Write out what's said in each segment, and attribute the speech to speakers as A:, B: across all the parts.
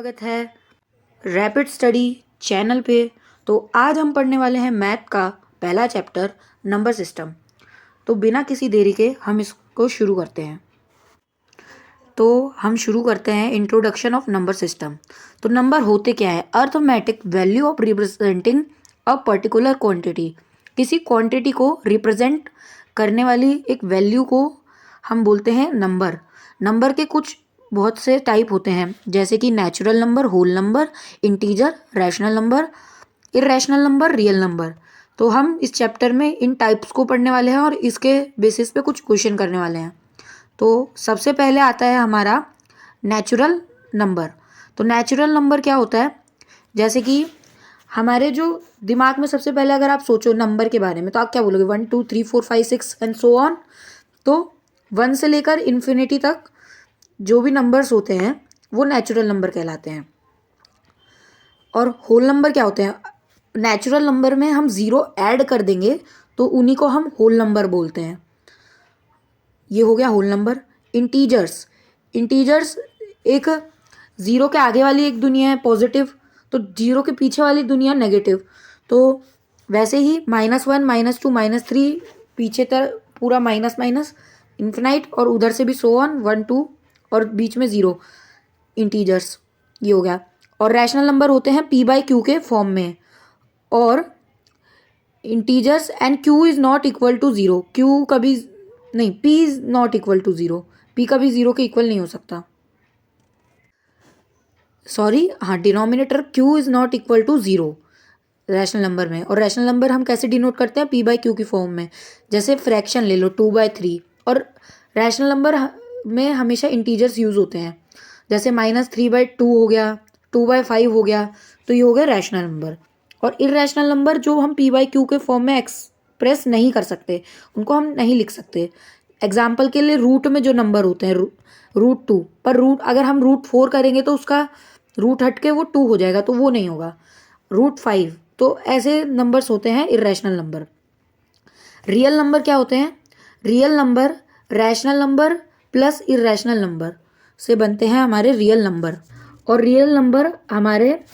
A: स्वागत है rapid study channel पे। तो आज हम पढ़ने वाले हैं मैथ का पहला चैप्टर नंबर सिस्टम। तो बिना किसी देरी के हम इसको शुरू करते हैं। तो हम शुरू करते हैं इंट्रोडक्शन ऑफ नंबर सिस्टम। तो नंबर होते क्या है? Arithmetic value of representing a particular quantity. किसी क्वांटिटी को रिप्रेजेंट करने वाली एक वैल्यू को हम बोलते हैं नंबर। नंबर के कुछ बहुत से टाइप होते हैं, जैसे कि natural number, whole number, integer, rational number, irrational number, real number. तो हम इस चैप्टर में इन टाइप्स को पढ़ने वाले हैं और इसके बेसिस पे कुछ क्वेश्चन करने वाले हैं। तो सबसे पहले आता है हमारा नेचुरल नंबर। तो नेचुरल नंबर क्या होता है? जैसे कि हमारे जो दिमाग में सबसे पहले अगर आप सोचो नंबर के बारे में, तो आप क्या बोलोगे? 1 2 3 4 5 6 एंड सो ऑन। तो 1 से लेकर इन्फिनिटी तक जो भी नंबर्स होते हैं वो नेचुरल नंबर कहलाते हैं। और होल नंबर क्या होते हैं? नेचुरल नंबर में हम ज़ीरो ऐड कर देंगे तो उन्हीं को हम होल नंबर बोलते हैं। ये हो गया होल नंबर। इंटीजर्स, इंटीजर्स एक ज़ीरो के आगे वाली एक दुनिया है पॉजिटिव, तो ज़ीरो के पीछे वाली दुनिया नेगेटिव। तो वैसे ही -1 -2 -3 पीछे तक पूरा माइनस माइनस इन्फिनाइट, और उधर से भी सो ऑन 1 2 और बीच में ज़ीरो, इंटीजर्स। ये हो गया। और रैशनल नंबर होते हैं p/q के फॉर्म में। और integers and q is not equal to zero. q कभी नहीं, p is not equal to zero. p कभी ज़ीरो के इक्वल नहीं हो सकता। सॉरी, हाँ, denominator q is not equal to zero rational number में। और रैशनल नंबर हम कैसे डिनोट करते हैं? p/q की फॉर्म में। जैसे फ्रैक्शन ले लो 2/3। और रैशनल नंबर में हमेशा इंटीजर्स यूज़ होते हैं, जैसे -3/2 हो गया, 2/5 हो गया। तो ये हो गया रैशनल नंबर। और इरेशनल नंबर जो हम p/q के फॉर्म में एक्सप्रेस नहीं कर सकते, उनको हम नहीं लिख सकते। एग्जाम्पल के लिए रूट में जो नंबर होते हैं √2, पर रूट अगर हम √4 करेंगे तो उसका रूट हट के वो 2 हो जाएगा, तो वो नहीं होगा। √5। तो ऐसे नंबर्स होते हैं इरेशनल नंबर। रियल नंबर क्या होते हैं? Real number rational number plus irrational number से बनते हैं हमारे रियल नंबर। और रियल नंबर हमारे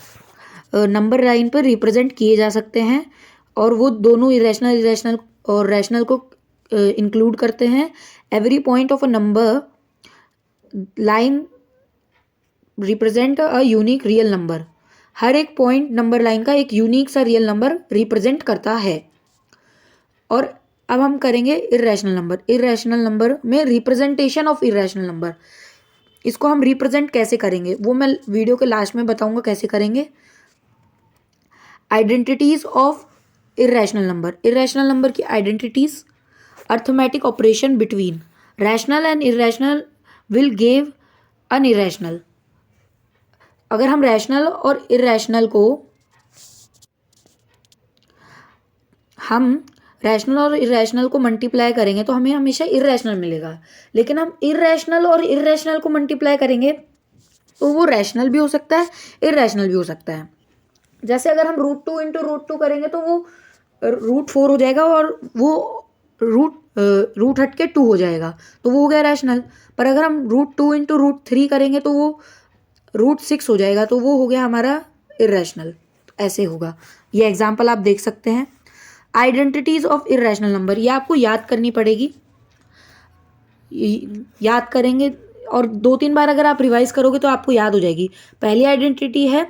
A: नंबर लाइन पर रिप्रेजेंट किए जा सकते हैं, और वो दोनों इरेशनल और रैशनल को इंक्लूड करते हैं। Every point of a number line represent a unique real number. हर एक पॉइंट नंबर लाइन का एक यूनिक सा रियल नंबर रिप्रेजेंट करता है। और अब हम करेंगे इरेशनल नंबर। इरेशनल नंबर में रिप्रेजेंटेशन ऑफ इरेशनल नंबर, इसको हम रिप्रेजेंट कैसे करेंगे वो मैं वीडियो के लास्ट में बताऊंगा कैसे करेंगे। Identities of irrational number. Irrational number की identities: arithmetic operation between rational and irrational will give an irrational. अगर हम रैशनल और इरेशनल को मल्टीप्लाई करेंगे तो हमें हमेशा इरेशनल मिलेगा। लेकिन हम इरेशनल और इरेशनल को मल्टीप्लाई करेंगे तो वो रैशनल भी हो सकता है, इरेशनल भी हो सकता है। जैसे अगर हम √2 × √2 करेंगे तो वो √4 हो जाएगा, और वो रूट हट के 2 हो जाएगा, तो वो हो गया रैशनल। पर अगर हम √2 × √3 करेंगे तो वो √6 हो जाएगा, तो वो हो गया हमारा इरेशनल। ऐसे होगा। ये एग्जाम्पल आप देख सकते हैं। आइडेंटिटीज ऑफ इरेशनल नंबर, ये आपको याद करनी पड़ेगी। याद करेंगे और 2-3 बार अगर आप रिवाइज करोगे तो आपको याद हो जाएगी। पहली आइडेंटिटी है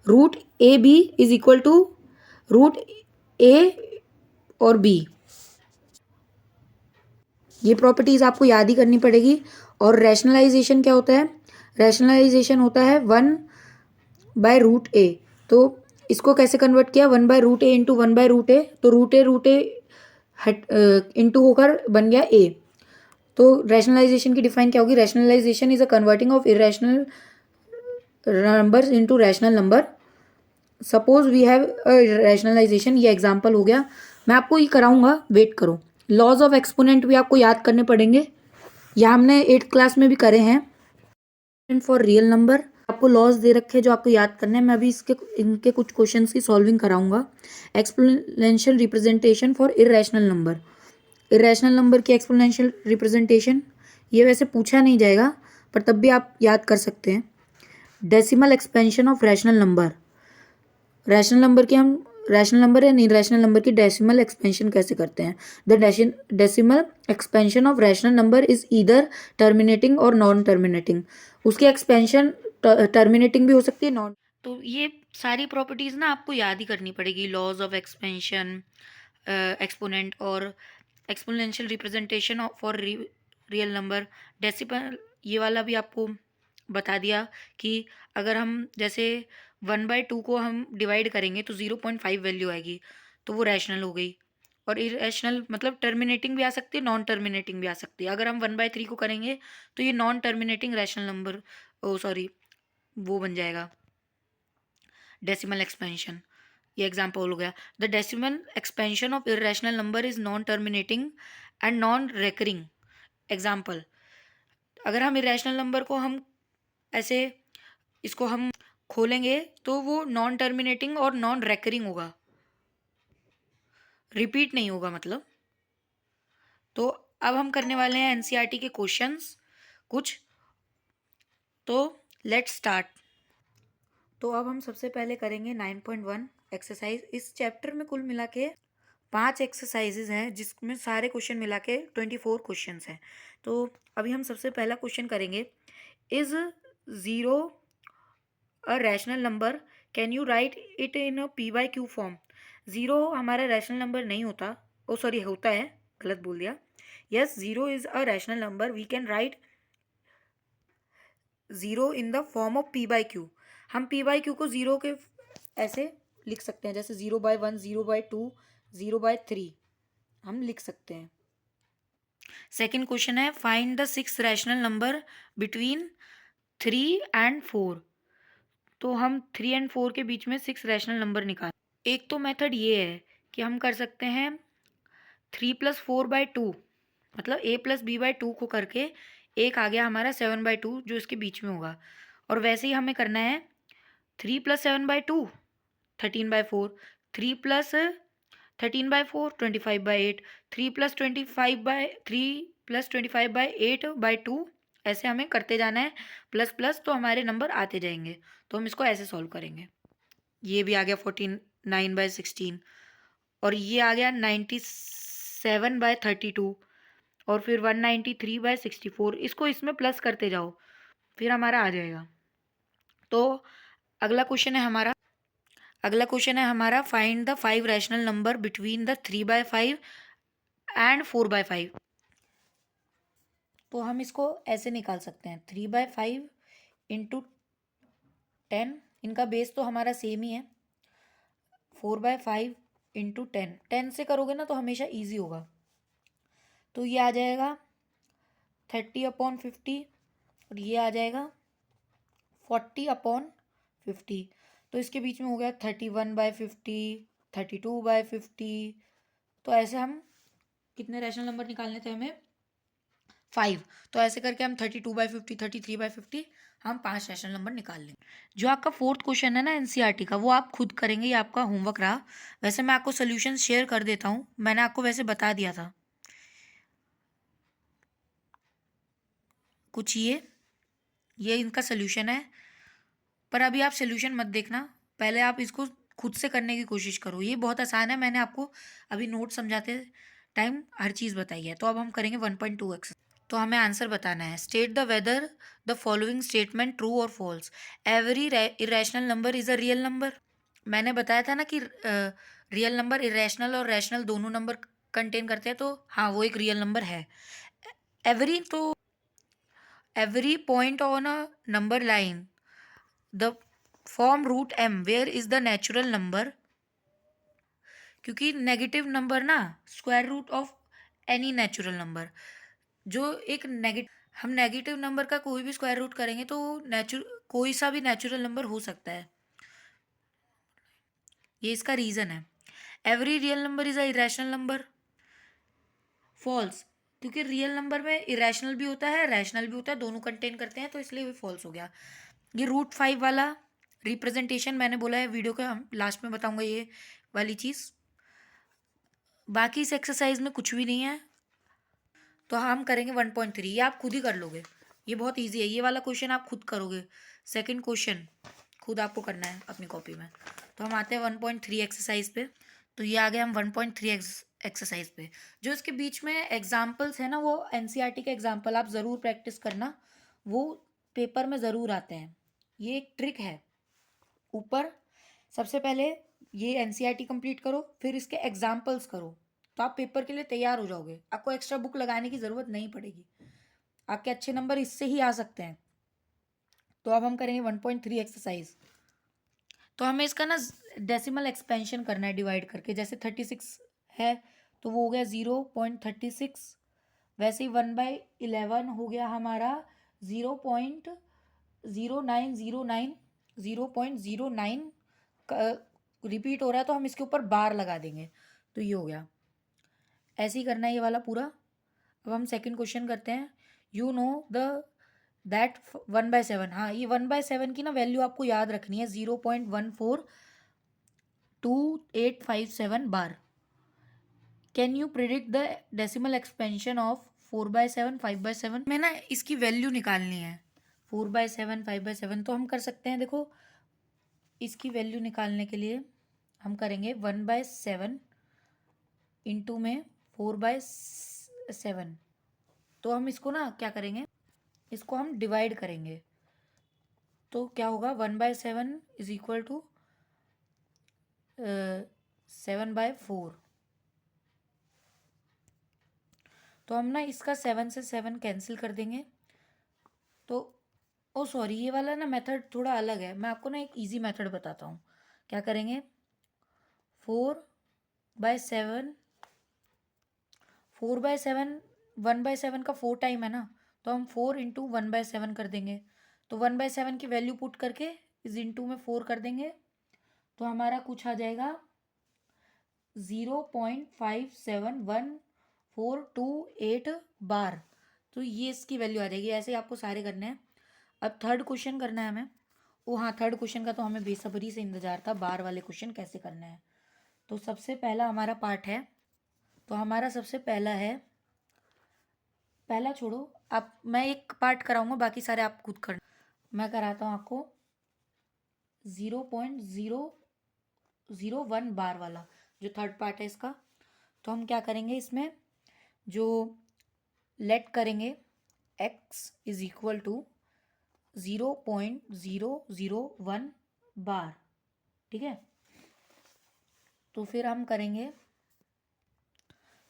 A: √AB is equal to √A और B। ये प्रॉपर्टीज आपको याद ही करनी पड़ेगी। और रैशनलाइजेशन क्या होता है? रैशनलाइजेशन होता है 1/√A। तो इसको कैसे कन्वर्ट किया? 1/√A into 1/√A। तो √A इंटू होकर बन गया A। तो रैशनलाइजेशन की डिफाइन क्या होगी? Rationalisation is a converting of irrational numbers into rational number. Suppose we have rationalisation. ये एग्जांपल हो गया, मैं आपको ये कराऊंगा, वेट करो। लॉज ऑफ एक्सपोनेंट भी आपको याद करने पड़ेंगे, या हमने 8th क्लास में भी करे हैं। फॉर रियल नंबर आपको लॉज दे रखे हैं जो आपको याद करने हैं। मैं अभी इनके कुछ क्वेश्चन की सॉल्विंग कराऊंगा। Exponential representation for irrational number. Irrational number की एक्सपोनेंशियल रिप्रेजेंटेशन, ये वैसे पूछा नहीं जाएगा पर तब भी आप याद कर सकते हैं। Decimal expansion of rational number. Rational number की हम रैशनल नंबर या इरेशनल नंबर की डेसिमल एक्सपेंशन कैसे करते हैं। The decimal expansion of rational number is either terminating और नॉन टर्मिनेटिंग। उसकी एक्सपेंशन टर्मिनेटिंग भी हो सकती है, नॉन। तो ये सारी प्रॉपर्टीज ना आपको याद ही करनी पड़ेगी, लॉज ऑफ एक्सपेंशन, एक्सपोनेंट और exponential representation for real number. Decimal ये वाला भी आपको बता दिया कि अगर हम जैसे 1/2 को हम डिवाइड करेंगे तो 0.5 वैल्यू आएगी, तो वो रैशनल हो गई। और इरेशनल मतलब टर्मिनेटिंग भी आ सकती है, नॉन टर्मिनेटिंग भी आ सकती है। अगर हम 1/3 को करेंगे तो ये नॉन टर्मिनेटिंग रैशनल नंबर, ओ सॉरी, वो बन जाएगा डेसिमल एक्सपेंशन। ये एग्जाम्पल हो गया। The decimal expansion of irrational number is non terminating and non recurring. Example, अगर हम इरेशनल नंबर को हम ऐसे इसको हम खोलेंगे तो वो नॉन टर्मिनेटिंग और नॉन रेकरिंग होगा, रिपीट नहीं होगा मतलब। तो अब हम करने वाले हैं एनसीईआरटी के क्वेश्चंस कुछ। तो लेट्स स्टार्ट। तो अब हम सबसे पहले करेंगे 9.1 एक्सरसाइज। इस चैप्टर में कुल मिला के 5 एक्सरसाइजेज हैं, जिसमें सारे क्वेश्चन मिला के 24 क्वेश्चन हैं। तो अभी हम सबसे पहला क्वेश्चन करेंगे, is 0 a rational number, can you right it in a p/q form. 0 हमारा रैशनल नंबर नहीं होता, ओ सॉरी होता है, गलत बोल दिया। Yes, 0 is a rational number, we can write 0 in the form of p/q। हम p/q को 0 के ऐसे लिख सकते हैं, जैसे 0/1, 0/2, 0/3 हम लिख सकते हैं। सेकेंड क्वेश्चन है, find the 6 rational number between 3 and 4। तो हम 3 एंड 4 के बीच में 6 रैशनल नंबर निकाल। एक तो मेथड ये है कि हम कर सकते हैं 3+4/2, मतलब a+b/2 को करके एक आ गया हमारा 7/2 जो इसके बीच में होगा। और वैसे ही हमें करना है 3+7/2 13/4, 3+13/4 25/8, 3+25/8/2, ऐसे हमें करते जाना है, प्लस प्लस तो हमारे नंबर आते जाएंगे। तो हम इसको ऐसे सॉल्व करेंगे। ये भी आ गया 49/16, और ये आ गया 97/32, और फिर 193/64। इसको इसमें प्लस करते जाओ, फिर हमारा आ जाएगा। तो अगला क्वेश्चन है हमारा find the 5 rational number between the 3/5 and 4/5। तो हम इसको ऐसे निकाल सकते हैं, 3/5 इंटू 10, इनका बेस तो हमारा सेम ही है, 4/5 इंटू 10 से करोगे ना तो हमेशा ईजी होगा। तो ये आ जाएगा 30/50, और ये आ जाएगा 40/50। तो इसके बीच में हो गया 31/50, 32/50। तो ऐसे हम कितने रैशनल नंबर निकालने थे हमें, 5। तो ऐसे करके हम 32/50, 33/50, हम 5 रैशनल नंबर निकाल लेंगे। जो आपका फोर्थ क्वेश्चन है ना एनसीईआरटी का, वो आप खुद करेंगे, ये आपका होमवर्क रहा। वैसे मैं आपको सोल्यूशन शेयर कर देता हूँ, मैंने आपको वैसे बता दिया था कुछ। ये इनका सोल्यूशन है, पर अभी आप सोल्यूशन मत देखना, पहले आप इसको खुद से करने की कोशिश करो। ये बहुत आसान है, मैंने आपको अभी नोट समझाते टाइम हर चीज़ बताई है। तो अब हम करेंगे 1.2 एक्स। तो हमें आंसर बताना है, state the whether the following statement true और false. Every irrational number is a real number. मैंने बताया था ना कि रियल नंबर इरेशनल और रैशनल दोनों नंबर कंटेन करते हैं, तो हाँ वो एक रियल नंबर है। एवरी, तो every point on a number line the form root m where is the natural number. क्योंकि नेगेटिव नंबर ना square root of any natural number, जो एक हम नेगेटिव नंबर का कोई भी स्क्वायर रूट करेंगे तो कोई सा भी नेचुरल नंबर हो सकता है। ये इसका रीज़न है। Every real number is a irrational number, false, क्योंकि रियल नंबर में इरेशनल भी होता है रैशनल भी होता है, दोनों कंटेन करते हैं, तो इसलिए वो फॉल्स हो गया। ये रूट 5 वाला रिप्रेजेंटेशन मैंने बोला है, वीडियो के हम लास्ट में बताऊंगा ये वाली चीज़। बाकी इस एक्सरसाइज में कुछ भी नहीं है। तो हम करेंगे 1.3, ये आप खुद ही कर लोगे, ये बहुत ईजी है। ये वाला क्वेश्चन आप खुद करोगे, सेकंड क्वेश्चन खुद आपको करना है अपनी कॉपी में। तो हम आते हैं 1.3 एक्सरसाइज पे। तो ये आ गए हम 1.3 एक्सरसाइज पे। जो इसके बीच में एग्जाम्पल्स है ना, वो एनसीईआरटी के एग्जाम्पल आप ज़रूर प्रैक्टिस करना, वो पेपर में ज़रूर आते हैं। ये एक ट्रिक है। ऊपर सबसे पहले ये एनसीईआरटी कंप्लीट करो, फिर इसके एग्जाम्पल्स करो, तो आप पेपर के लिए तैयार हो जाओगे। आपको एक्स्ट्रा बुक लगाने की ज़रूरत नहीं पड़ेगी, आपके अच्छे नंबर इससे ही आ सकते हैं। तो अब हम करेंगे 1.3 एक्सरसाइज। तो हमें इसका ना डेसिमल एक्सपेंशन करना है डिवाइड करके। जैसे 36 है तो वो हो गया 0.36, वैसे ही 1/11 हो गया हमारा 0.0909, 0.09 रिपीट हो रहा है तो हम इसके ऊपर बार लगा देंगे, तो ये हो गया। ऐसे ही करना है ये वाला पूरा। अब हम सेकंड क्वेश्चन करते हैं। यू नो दैट 1/7, हाँ ये 1/7 की ना वैल्यू आपको याद रखनी है 0.142857 बार। Can you predict the decimal expansion of 4/7, 5/7 में ना इसकी वैल्यू निकालनी है। 4/7, 5/7 तो हम कर सकते हैं। देखो इसकी वैल्यू निकालने के लिए हम करेंगे 1/7 इंटू में 4/7। तो हम इसको ना क्या करेंगे, इसको हम डिवाइड करेंगे। तो क्या होगा 1/7 इज इक्वल टू 7/4। तो हम ना इसका 7 से 7 कैंसिल कर देंगे। तो ओ सॉरी, ये वाला ना मेथड थोड़ा अलग है। मैं आपको ना एक इजी मेथड बताता हूँ। क्या करेंगे, 4/7, 4/7, 1/7 का 4 टाइम है ना, तो हम 4 इंटू 1/7 कर देंगे। तो 1/7 की वैल्यू पुट करके इस इंटू में 4 कर देंगे, तो हमारा कुछ आ जाएगा 0.571428 बार। तो ये इसकी वैल्यू आ जाएगी। ऐसे ही आपको सारे करने हैं। अब थर्ड क्वेश्चन करना है हमें। ओ हाँ, थर्ड क्वेश्चन का तो हमें बेसब्री से इंतजार था, बार वाले क्वेश्चन कैसे करने हैं। तो सबसे पहला हमारा पार्ट है। तो हमारा सबसे पहला है, पहला छोड़ो आप, मैं एक पार्ट कराऊंगा, बाकी सारे आप खुद करना। मैं कराता हूँ आपको 0.001 बार वाला जो थर्ड पार्ट है इसका। तो हम क्या करेंगे, इसमें जो लेट करेंगे x इज इक्वल टू 0.001 बार, ठीक है। तो फिर हम करेंगे,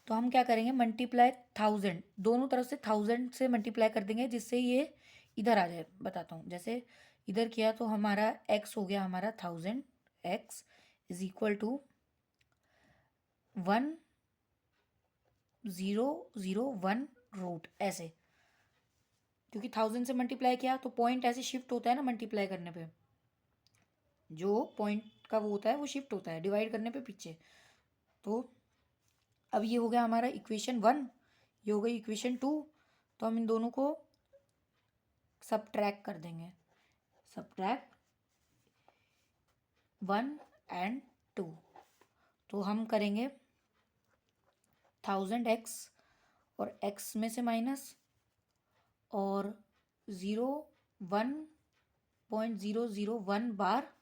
A: तो हम क्या करेंगे, मल्टीप्लाई 1000, दोनों तरफ से 1000 से मल्टीप्लाई कर देंगे, जिससे ये इधर आ जाए। बताता हूँ, जैसे इधर किया तो हमारा x हो गया हमारा 1000, x is equal to 1001 root, ऐसे, क्योंकि 1000 से मल्टीप्लाई किया तो पॉइंट ऐसे शिफ्ट होता है ना मल्टीप्लाई करने पे, जो पॉइंट का वो होता है वो शिफ्ट होता है डिवाइड करने पे पीछे। तो अब ये हो गया हमारा इक्वेशन 1, ये हो गई इक्वेशन 2। तो हम इन दोनों को सबट्रैक्ट कर देंगे, सबट्रैक्ट 1 एंड 2। तो हम करेंगे 1000x और x में से माइनस, और 1.001 बार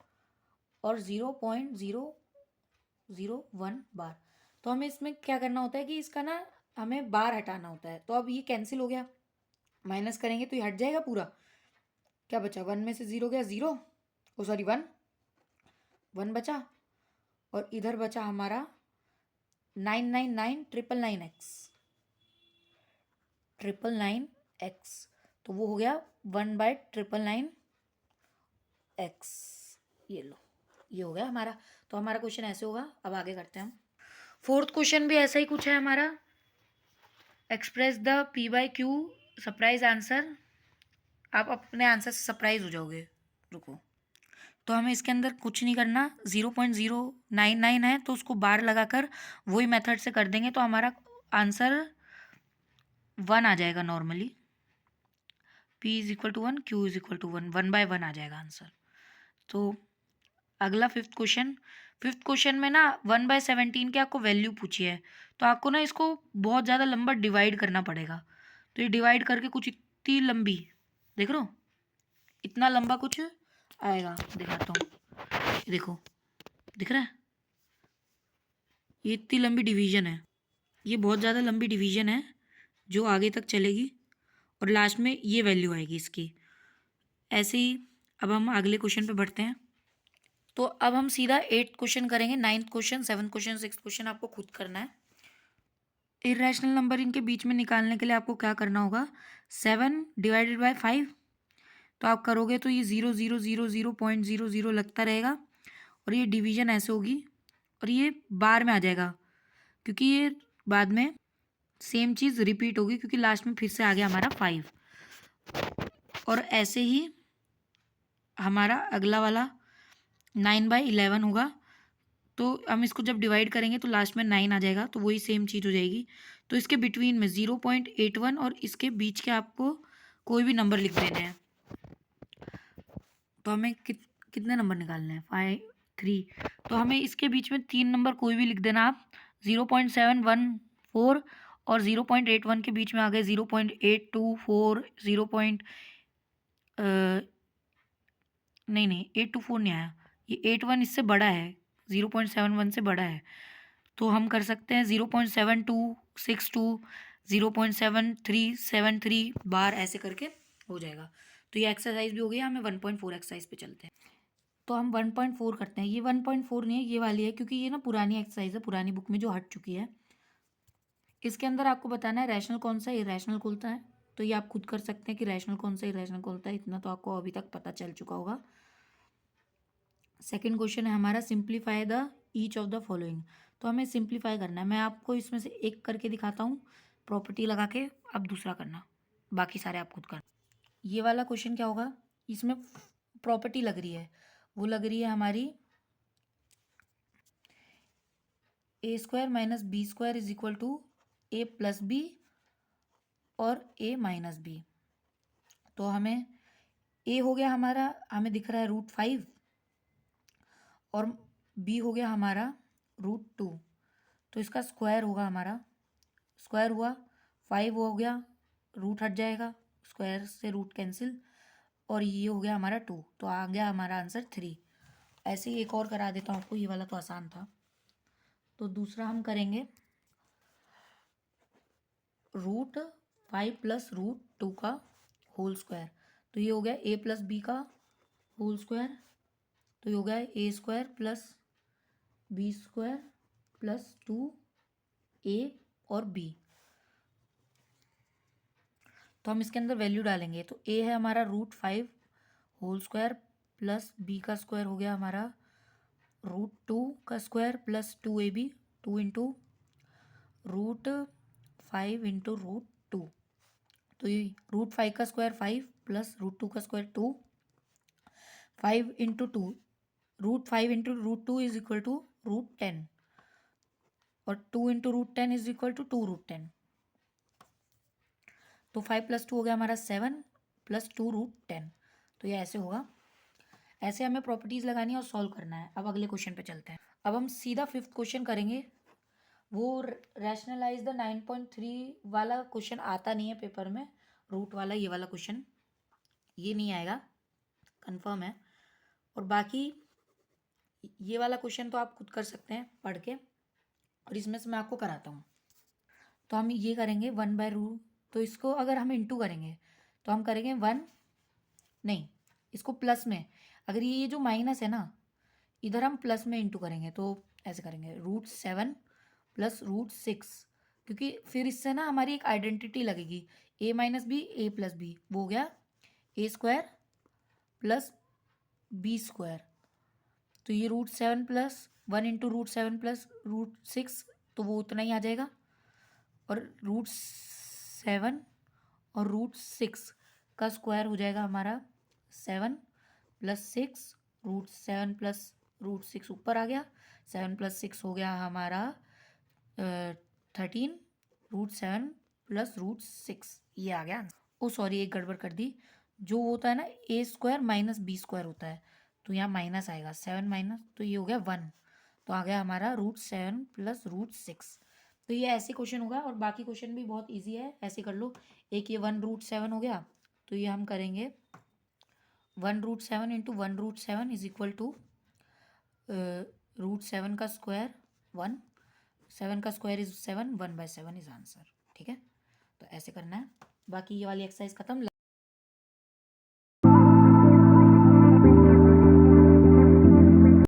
A: और 0.001 बार। तो हमें इसमें क्या करना होता है कि इसका ना हमें बार हटाना होता है। तो अब ये कैंसिल हो गया, माइनस करेंगे तो ये हट जाएगा पूरा। क्या बचा, 1 में से 0 गया 0, ओ सॉरी 1 बचा, और इधर बचा हमारा 999 तो वो हो गया 1/999x। ये लो, ये हो गया हमारा। तो हमारा क्वेश्चन ऐसे होगा। अब आगे करते हैं हम। फोर्थ क्वेश्चन भी ऐसा ही कुछ है हमारा। Express the p/q surprise answer. आप अपने आंसर से सरप्राइज हो जाओगे। रुको, तो हमें इसके अंदर कुछ नहीं करना, 0.099 है तो उसको बार लगाकर वही मेथड से कर देंगे, तो हमारा आंसर 1 आ जाएगा normally. p is equal to 1, q is equal to 1, 1/1 आ जाएगा आंसर। तो अगला फिफ्थ क्वेश्चन में ना 1/17 की आपको वैल्यू पूछी है, तो आपको ना इसको बहुत ज़्यादा लंबा डिवाइड करना पड़ेगा। तो ये डिवाइड करके कुछ इतनी लंबी, देख रहे हो, इतना लंबा कुछ आएगा, दिखाता हूँ, देखो दिख रहा है, ये इतनी लंबी डिवीजन है, ये बहुत ज़्यादा लंबी डिवीजन है जो आगे तक चलेगी और लास्ट में ये वैल्यू आएगी इसकी। ऐसे ही अब हम अगले क्वेश्चन पे बढ़ते हैं। तो अब हम सीधा 8th क्वेश्चन करेंगे, 9th question, 7th question, 6th question आपको खुद करना है। इरेशनल नंबर इनके बीच में निकालने के लिए आपको क्या करना होगा, 7 डिवाइडेड बाय 5, तो आप करोगे तो ये 0,000,000 लगता रहेगा और ये डिवीजन ऐसे होगी और ये बार में आ जाएगा क्योंकि ये बाद में सेम चीज़ रिपीट होगी क्योंकि लास्ट में फिर से आ गया हमारा 5। और ऐसे ही हमारा अगला वाला 9/11 होगा, तो हम इसको जब डिवाइड करेंगे तो लास्ट में 9 आ जाएगा, तो वही सेम चीज़ हो जाएगी। तो इसके बिटवीन में 0.81 और इसके बीच के आपको कोई भी नंबर लिख देने हैं। तो हमें कितने नंबर निकालने हैं, 5, 3, तो हमें इसके बीच में 3 नंबर कोई भी लिख देना आप। 0.714 और 0.81 के बीच में आ गए 0.824, नहीं 824 नहीं आया, ये 81 इससे बड़ा है, 0.71 से बड़ा है, तो हम कर सकते हैं 0.7262, 0.7373 बार, ऐसे करके हो जाएगा। तो ये एक्सरसाइज भी हो गई, हमें 1.4 एक्सरसाइज पे चलते हैं। तो हम 1.4 करते हैं, ये 1.4 नहीं है, ये वाली है क्योंकि ये ना पुरानी एक्सरसाइज है, पुरानी बुक में जो हट चुकी है। इसके अंदर आपको बताना है रैशनल कौन सा इरेशनल कौन है, तो ये आप खुद कर सकते हैं कि रैशनल कौन सा इरेशनल कौन है, इतना तो आपको अभी तक पता चल चुका होगा। सेकंड क्वेश्चन है हमारा, simplify the each of the following, तो हमें सिंप्लीफाई करना है। मैं आपको इसमें से एक करके दिखाता हूँ प्रॉपर्टी लगा के, अब दूसरा करना, बाकी सारे आप खुद करना। ये वाला क्वेश्चन क्या होगा, इसमें प्रॉपर्टी लग रही है, वो लग रही है हमारी a² - b² = a + b और a - b। तो हमें a हो गया हमारा, हमें दिख रहा है √5 और b हो गया हमारा √2, तो इसका स्क्वायर होगा हमारा, स्क्वायर हुआ 5 हो गया, रूट हट जाएगा, स्क्वायर से रूट कैंसिल, और ये हो गया हमारा 2, तो आ गया हमारा आंसर 3। ऐसे ही एक और करा देता हूँ आपको, ये वाला तो आसान था। तो दूसरा हम करेंगे √5 + √2 का होल स्क्वायर, तो ये हो गया a + b का होल स्क्वायर, तो ये हो गया a² + b² + 2a और b। तो हम इसके अंदर वैल्यू डालेंगे, तो a है हमारा √5 होल स्क्वायर प्लस b का स्क्वायर हो गया हमारा √2 का square plus 2ab, 2 into √5 into √2, तो ये √5 का स्क्वायर 5 प्लस √2 का स्क्वायर 2, 5 इंटू 2, √5 इंटू √2 = √10 और 2 इंटू √10 = 2√10, तो 5 + 2 हो गया हमारा 7 प्लस 2√10, तो ये ऐसे होगा। ऐसे हमें प्रॉपर्टीज़ लगानी है और सॉल्व करना है। अब अगले क्वेश्चन पे चलते हैं। अब हम सीधा 5th क्वेश्चन करेंगे, वो रैशनलाइज द 9.3 वाला क्वेश्चन आता नहीं है पेपर में, रूट वाला, ये वाला क्वेश्चन ये नहीं आएगा, कंफर्म है। और बाकी ये वाला क्वेश्चन तो आप खुद कर सकते हैं पढ़ के, और इसमें से मैं आपको कराता हूँ। तो हम ये करेंगे 1/√, तो इसको अगर हम इंटू करेंगे तो हम करेंगे 1, नहीं इसको प्लस में, अगर ये जो माइनस है ना, इधर हम प्लस में इंटू करेंगे, तो ऐसे करेंगे √7 + √6, क्योंकि फिर इससे ना हमारी एक आइडेंटिटी लगेगी, a - b a + b, वो हो गया a² + b², तो ये √7 + 1 इंटू √7 + √6, तो वो उतना ही आ जाएगा, और √7 और √6 का स्क्वायर हो जाएगा हमारा 7 + 6, √7 + √6 ऊपर आ गया, 7 + 6 हो गया हमारा 13, √7 + √6, ये आ गया। ओ सॉरी, एक गड़बड़ कर दी, जो होता है ना a² - b² होता है, तो यहाँ माइनस आएगा, 7 माइनस, तो ये हो गया 1, तो आ गया हमारा √7 + √6। तो ये ऐसे क्वेश्चन होगा, और बाकी क्वेश्चन भी बहुत इजी है, ऐसे कर लो। एक ये 1 √7 हो गया, तो ये हम करेंगे 1√7 इंटू 1√7 इज इक्वल टू √7 का स्क्वायर 1, 7 का स्क्वायर इज 7, 1/7 इज आंसर। ठीक है, तो ऐसे करना है। बाकी ये वाली एक्सरसाइज खत्म।